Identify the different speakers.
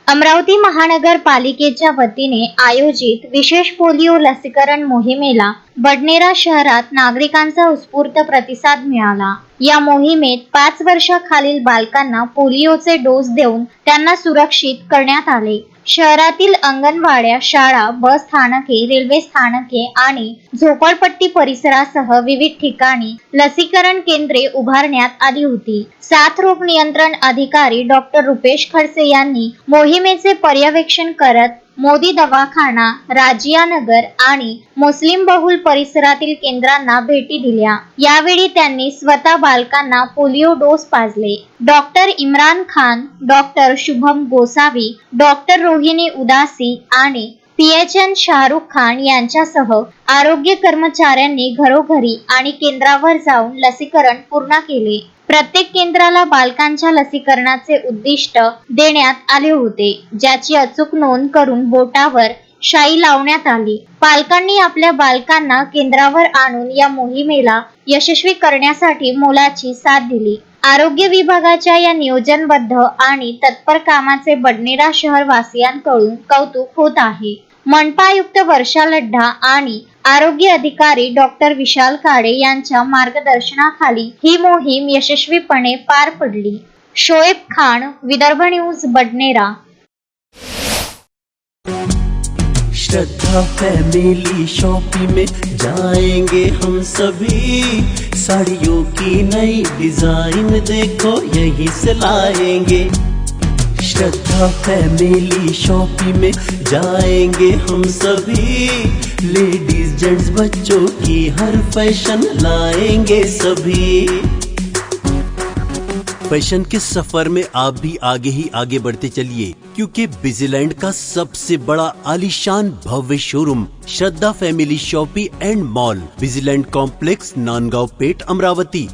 Speaker 1: अमरावती महानगरपालिकेच्या वतीने आयोजित विशेष पोलिओ लसीकरण मोहिमेला बडनेरा शहरात नागरिकांचा उत्स्फूर्त प्रतिसाद मिळाला। या मोहिमेत 5 वर्षाखालील बालकांना पोलिओचे डोस देऊन त्यांना सुरक्षित करण्यात आले। शहरातील अंगणवाड्या, शाळा, बस स्थानके, रेल्वे स्थानके आणि झोपडपट्टी परिसरासह विविध ठिकाणी लसीकरण केंद्रे उभारण्यात आली होती। साथरोग नियंत्रण अधिकारी डॉक्टर रुपेश खडसे यांनी मोहिमेचे पर्यवेक्षण करत मोदी दवाखाना, राजिया नगर आणि मुस्लिम बहुल परिसरातील केंद्रांना भेटी दिल्या। यावेळी त्यांनी स्वतः बालकांना पोलिओ डोस पाजले। Doctor Imran Khan, doctor Shubham Gosavi, doctor Rohini Udasi आणि PHN शाहरुख खान यांच्यासह आरोग्य कर्मचाऱ्यांनी घरोघरी आणि केंद्रावर जाऊन लसीकरण पूर्ण केले। प्रत्येक केंद्राला बालकांच्या लसीकरणाचे उद्दिष्ट देण्यात आले होते, ज्याची अचूक नोंद करून बोटावर शाई लावण्यात आली। पालकांनी आपल्या बालकांना केंद्रावर आणून या मोहिमेला यशस्वी करण्यासाठी मोलाची साथ दिली। आरोग्य विभागाच्या या नियोजनबद्ध आणि तत्पर कामाचे बडनेरा शहर वासियांकडून कौतुक होत आहे। मनपा आयुक्त वर्षा लड्ढा आणि आरोग्य अधिकारी डॉक्टर विशाल काळे यांच्या मार्गदर्शनाखाली ही मोहीम यशस्वीपणे पार पडली। शोएब खान, विदर्भ न्यूज, बडनेरा।
Speaker 2: श्रद्धा फैमिली शॉपिंग में जाएंगे हम सभी, साड़ियों की नई डिजाइन देखो यहीं से लाएंगे। श्रद्धा फैमिली शॉपिंग में जाएंगे हम सभी, लेडीज जेंट्स बच्चों की हर फैशन लाएंगे सभी। फैशन के सफर में आप भी आगे ही आगे बढ़ते चलिए, क्योंकि बिजीलैंड का सबसे बड़ा आलीशान भव्य showroom Shraddha family shopping and mall, Busyland complex, Nandgaon Peth, Amravati.